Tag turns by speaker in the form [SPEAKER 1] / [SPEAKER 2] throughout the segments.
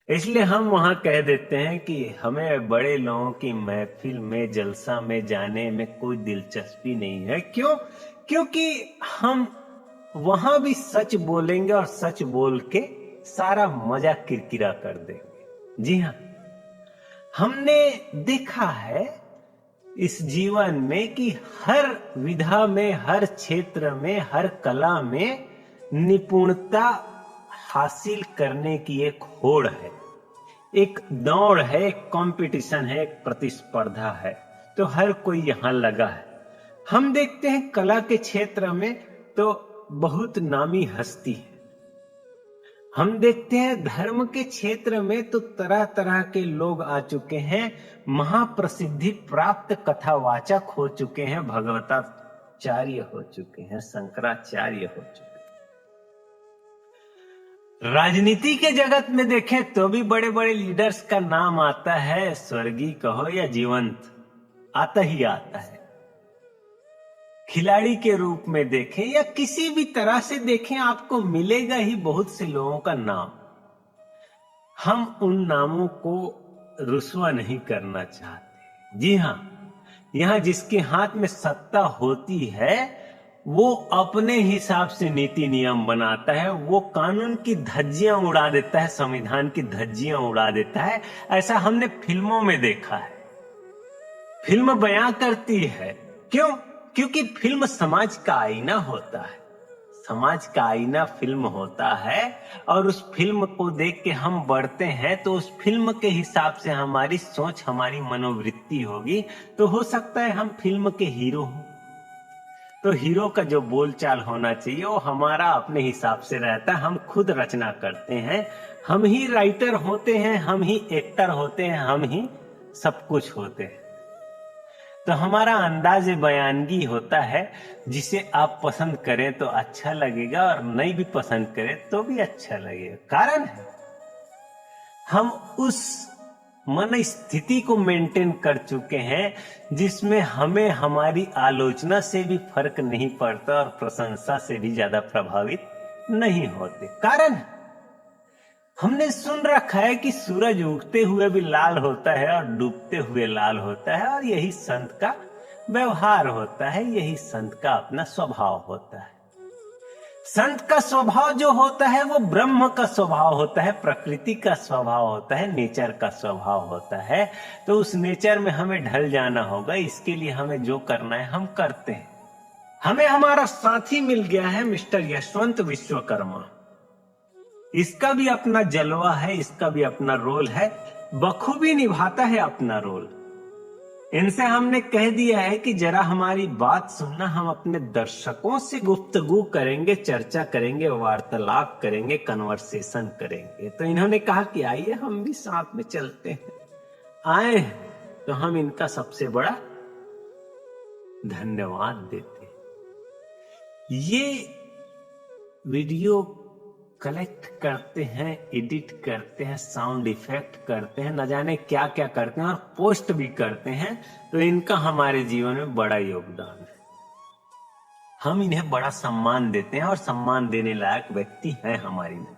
[SPEAKER 1] इसलिए हम वहां कह देते हैं कि हमें बड़े लोगों की महफिल में जलसा में जाने में कोई दिलचस्पी नहीं है। क्यों? क्योंकि हम वहां भी सच बोलेंगे और सच बोल के सारा मजा किरकिरा कर देंगे। जी हाँ, हमने देखा है इस जीवन में कि हर विधा में, हर क्षेत्र में, हर कला में निपुणता हासिल करने की एक होड़ है, एक दौड़ है, एक कंपटीशन है, एक प्रतिस्पर्धा है। तो हर कोई यहां लगा है। हम देखते हैं कला के क्षेत्र में तो बहुत नामी हस्ती है। हम देखते हैं धर्म के क्षेत्र में तो तरह तरह के लोग आ चुके हैं, महाप्रसिद्धि प्राप्त कथावाचक हो चुके हैं, भगवताचार्य हो चुके हैं, शंकराचार्य हो चुके हैं। राजनीति के जगत में देखें तो भी बड़े बड़े लीडर्स का नाम आता है, स्वर्गीय कहो या जीवंत, आता ही आता है। खिलाड़ी के रूप में देखें या किसी भी तरह से देखें, आपको मिलेगा ही बहुत से लोगों का नाम। हम उन नामों को रुस्वा नहीं करना चाहते। जी हां, यहां जिसके हाथ में सत्ता होती है वो अपने हिसाब से नीति नियम बनाता है, वो कानून की धज्जियां उड़ा देता है, संविधान की धज्जियां उड़ा देता है। ऐसा हमने फिल्मों में देखा है। फिल्म बयां करती है। क्यों? क्योंकि फिल्म समाज का आईना होता है। समाज का आईना फिल्म होता है और उस फिल्म को देख के हम बढ़ते हैं तो उस फिल्म के हिसाब से हमारी सोच, हमारी मनोवृत्ति होगी। तो हो सकता है हम फिल्म के हीरो हों, तो हीरो का जो बोलचाल होना चाहिए वो हमारा अपने हिसाब से रहता है। हम खुद रचना करते हैं, हम ही राइटर होते हैं, हम ही एक्टर होते हैं, हम ही सब कुछ होते हैं। तो हमारा अंदाज बयानगी होता है, जिसे आप पसंद करें तो अच्छा लगेगा और नहीं भी पसंद करें तो भी अच्छा लगेगा। कारण है हम उस मन स्थिति को मेंटेन कर चुके हैं जिसमें हमें हमारी आलोचना से भी फर्क नहीं पड़ता और प्रशंसा से भी ज्यादा प्रभावित नहीं होते। कारण हमने सुन रखा है कि सूरज उगते हुए भी लाल होता है और डूबते हुए लाल होता है, और यही संत का व्यवहार होता है, यही संत का अपना स्वभाव होता है। संत का स्वभाव जो होता है वो ब्रह्म का स्वभाव होता है, प्रकृति का स्वभाव होता है, नेचर का स्वभाव होता है। तो उस नेचर में हमें ढल जाना होगा। इसके लिए हमें जो करना है हम करते हैं। हमें हमारा साथी मिल गया है मिस्टर यशवंत विश्वकर्मा। इसका भी अपना जलवा है, इसका भी अपना रोल है, बखूबी निभाता है अपना रोल। इनसे हमने कह दिया है कि जरा हमारी बात सुनना, हम अपने दर्शकों से गुफ्तगू करेंगे, चर्चा करेंगे, वार्तालाप करेंगे, कन्वर्सेशन करेंगे। तो इन्होंने कहा कि आइए हम भी साथ में चलते हैं। आए तो हम इनका सबसे बड़ा धन्यवाद देते हैं। ये वीडियो कलेक्ट करते हैं, एडिट करते हैं, साउंड इफेक्ट करते हैं, न जाने क्या क्या करते हैं और पोस्ट भी करते हैं। तो इनका हमारे जीवन में बड़ा योगदान है। हम इन्हें बड़ा सम्मान देते हैं और सम्मान देने लायक व्यक्ति हैं हमारी में।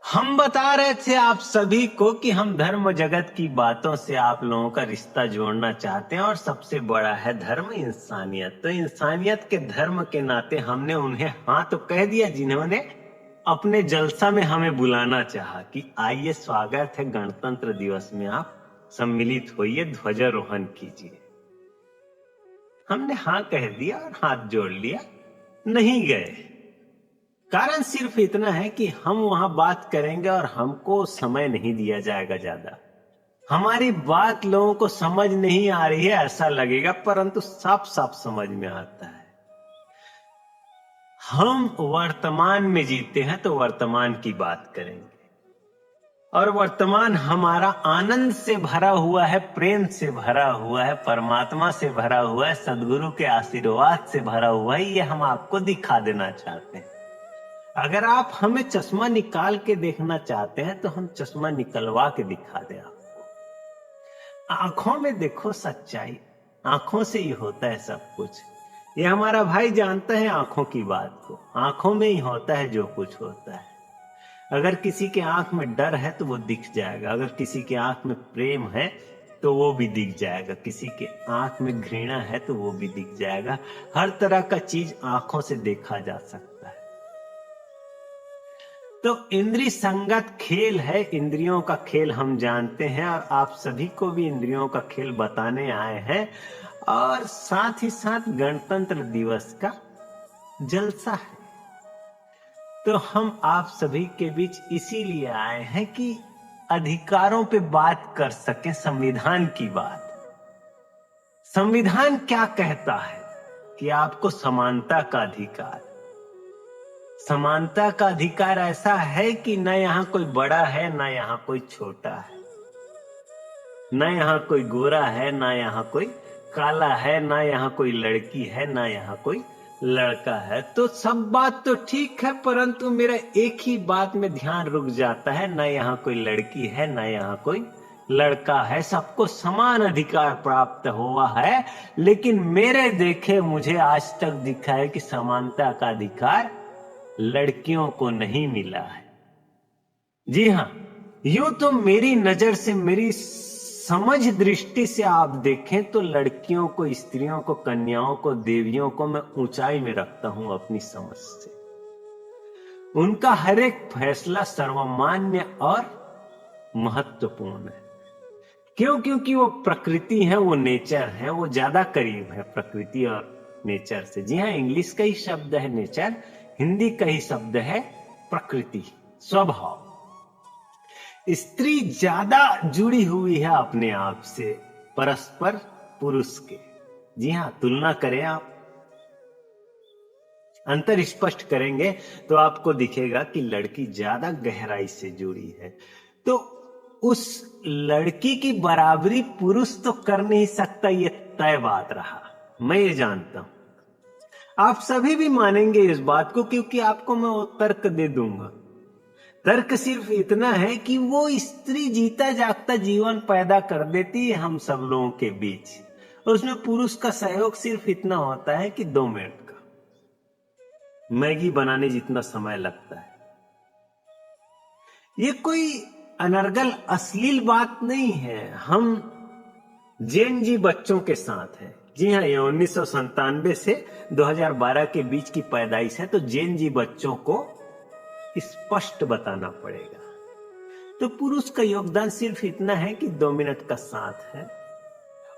[SPEAKER 1] हम बता रहे थे आप सभी को कि हम धर्म जगत की बातों से आप लोगों का रिश्ता जोड़ना चाहते हैं, और सबसे बड़ा है धर्म इंसानियत। तो इंसानियत के धर्म के नाते हमने उन्हें हाँ तो कह दिया जिन्होंने अपने जलसा में हमें बुलाना चाहा कि आइए, स्वागत है गणतंत्र दिवस में, आप सम्मिलित होइए, ध्वजारोहण कीजिए। हमने हाँ कह दिया और हाथ जोड़ लिया, नहीं गए। कारण सिर्फ इतना है कि हम वहां बात करेंगे और हमको समय नहीं दिया जाएगा ज्यादा। हमारी बात लोगों को समझ नहीं आ रही है ऐसा लगेगा, परंतु साफ साफ समझ में आता है। हम वर्तमान में जीते हैं तो वर्तमान की बात करेंगे, और वर्तमान हमारा आनंद से भरा हुआ है, प्रेम से भरा हुआ है, परमात्मा से भरा हुआ है, सदगुरु के आशीर्वाद से भरा हुआ है। ये हम आपको दिखा देना चाहते हैं। अगर आप हमें चश्मा निकाल के देखना चाहते हैं तो हम चश्मा निकलवा के दिखा दें आपको। आंखों में देखो सच्चाई, आंखों से ही होता है सब कुछ। ये हमारा भाई जानता है आंखों की बात को, आंखों में ही होता है जो कुछ होता है। अगर किसी के आंख में डर है तो वो दिख जाएगा, अगर किसी के आंख में प्रेम है तो वो भी दिख जाएगा, किसी के आंख में घृणा है तो वो भी दिख जाएगा। हर तरह का चीज आंखों से देखा जा सकता है। तो इंद्रिय संगत खेल है, इंद्रियों का खेल हम जानते हैं, और आप सभी को भी इंद्रियों का खेल बताने आए हैं। और साथ ही साथ गणतंत्र दिवस का जलसा है, तो हम आप सभी के बीच इसीलिए आए हैं कि अधिकारों पे बात कर सकें, संविधान की बात। संविधान क्या कहता है कि आपको समानता का अधिकार, समानता का अधिकार ऐसा है कि न यहां कोई बड़ा है न यहां कोई छोटा है, न यहां कोई गोरा है न यहां कोई काला है, न यहां कोई लड़की है न यहां कोई लड़का है। तो सब बात तो ठीक है, परंतु मेरा एक ही बात में ध्यान रुक जाता है, न यहां कोई लड़की है न यहां कोई लड़का है, सबको समान अधिकार प्राप्त हुआ है। लेकिन मेरे देखे मुझे आज तक दिखा है कि समानता का अधिकार लड़कियों को नहीं मिला है। जी हां, यूं तो मेरी नजर से, मेरी समझ दृष्टि से आप देखें तो लड़कियों को, स्त्रियों को, कन्याओं को, देवियों को मैं ऊंचाई में रखता हूं अपनी समझ से। उनका हर एक फैसला सर्वमान्य और महत्वपूर्ण है। क्यों? क्योंकि वो प्रकृति है, वो नेचर है, वो ज्यादा करीब है प्रकृति और नेचर से। जी हाँ, इंग्लिश का ही शब्द है नेचर, हिंदी का ही शब्द है प्रकृति, स्वभाव। स्त्री ज्यादा जुड़ी हुई है अपने आप से परस्पर पुरुष के। जी हाँ, तुलना करें आप, अंतर स्पष्ट करेंगे तो आपको दिखेगा कि लड़की ज्यादा गहराई से जुड़ी है। तो उस लड़की की बराबरी पुरुष तो कर नहीं सकता, ये तय बात रहा, मैं ये जानता हूं। आप सभी भी मानेंगे इस बात को, क्योंकि आपको मैं वो तर्क दे दूंगा। तर्क सिर्फ इतना है कि वो स्त्री जीता जागता जीवन पैदा कर देती है हम सब लोगों के बीच, और उसमें पुरुष का सहयोग सिर्फ इतना होता है कि 2 मिनट का, मैगी बनाने जितना समय लगता है। ये कोई अनर्गल अश्लील बात नहीं है। हम जेन जी बच्चों के साथ हैं। जी हाँ, ये 1997 से 2012 के बीच की पैदाइश है, तो जेन जी बच्चों को स्पष्ट बताना पड़ेगा। तो पुरुष का योगदान सिर्फ इतना है कि 2 मिनट का साथ है।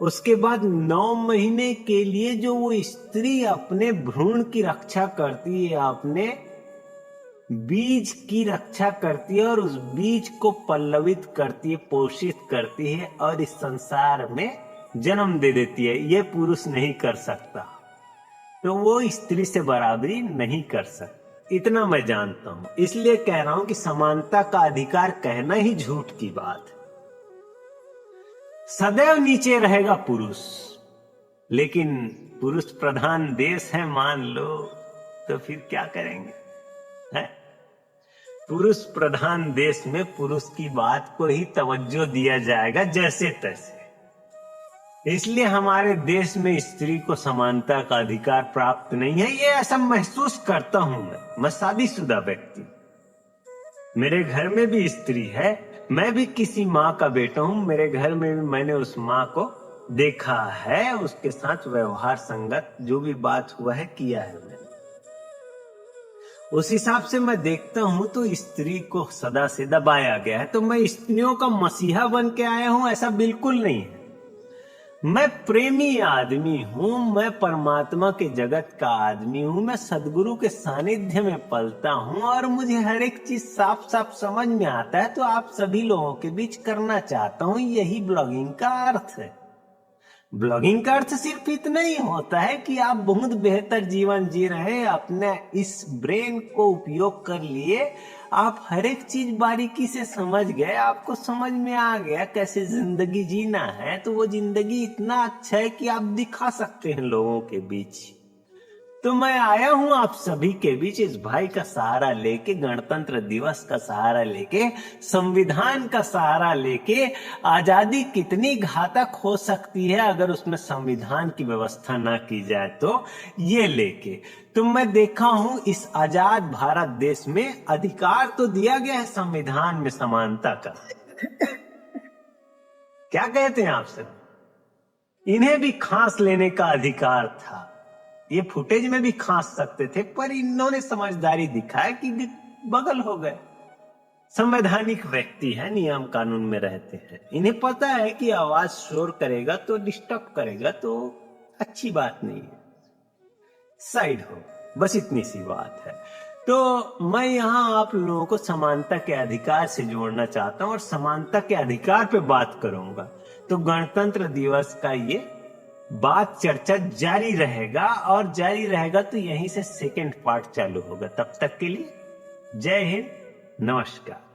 [SPEAKER 1] उसके बाद 9 महीने के लिए जो वो स्त्री अपने भ्रूण की रक्षा करती है, अपने बीज की रक्षा करती है, और उस बीज को पल्लवित करती है, पोषित करती है, और इस संसार में जन्म दे देती है, ये पुरुष नहीं कर सकता। तो वो स्त्री से बराबरी नहीं कर सकता, इतना मैं जानता हूं। इसलिए कह रहा हूं कि समानता का अधिकार कहना ही झूठ की बात है। सदैव नीचे रहेगा पुरुष, लेकिन पुरुष प्रधान देश है मान लो, तो फिर क्या करेंगे? है? पुरुष प्रधान देश में पुरुष की बात को ही तवज्जो दिया जाएगा जैसे तैसे। इसलिए हमारे देश में स्त्री को समानता का अधिकार प्राप्त नहीं है, ये ऐसा महसूस करता हूं मैं शादीशुदा व्यक्ति। मेरे घर में भी स्त्री है, मैं भी किसी माँ का बेटा हूं, मेरे घर में भी मैंने उस माँ को देखा है, उसके साथ व्यवहार संगत जो भी बात हुआ है किया है मैंने। उस हिसाब से मैं देखता हूं तो स्त्री को सदा से दबाया गया है। तो मैं स्त्रियों का मसीहा बन के आया हूं, ऐसा बिल्कुल नहीं है। मैं प्रेमी आदमी हूं, मैं परमात्मा के जगत का आदमी हूं, मैं सदगुरु के सानिध्य में पलता हूं, और मुझे हर एक चीज साफ साफ समझ में आता है। तो आप सभी लोगों के बीच करना चाहता हूं, यही ब्लॉगिंग का अर्थ है। ब्लॉगिंग का अर्थ सिर्फ इतना ही होता है कि आप बहुत बेहतर जीवन जी रहे हैं, अपने इस ब्रेन को उपयोग कर लिए, आप हर एक चीज बारीकी से समझ गए, आपको समझ में आ गया कैसे जिंदगी जीना है। तो वो जिंदगी इतना अच्छा है कि आप दिखा सकते हैं लोगों के बीच। तो मैं आया हूं आप सभी के बीच इस भाई का सहारा लेके, गणतंत्र दिवस का सहारा लेके, संविधान का सहारा लेके। आजादी कितनी घातक हो सकती है अगर उसमें संविधान की व्यवस्था ना की जाए तो, ये लेके। तो मैं देखा हूं इस आजाद भारत देश में अधिकार तो दिया गया है संविधान में समानता का। क्या कहते हैं आप सब? इन्हें भी खांस लेने का अधिकार था, ये फुटेज में भी खांस सकते थे, पर इन्होंने समझदारी दिखाया कि बगल हो गए। संवैधानिक व्यक्ति है, नियम कानून में रहते हैं, इन्हें पता है कि आवाज शोर करेगा तो डिस्टर्ब करेगा तो अच्छी बात नहीं है, साइड हो, बस इतनी सी बात है। तो मैं यहां आप लोगों को समानता के अधिकार से जोड़ना चाहता हूं और समानता के अधिकार पे बात करूंगा। तो गणतंत्र दिवस का ये बात चर्चा जारी रहेगा, और जारी रहेगा तो यहीं से सेकंड पार्ट चालू होगा। तब तक के लिए जय हिंद, नमस्कार।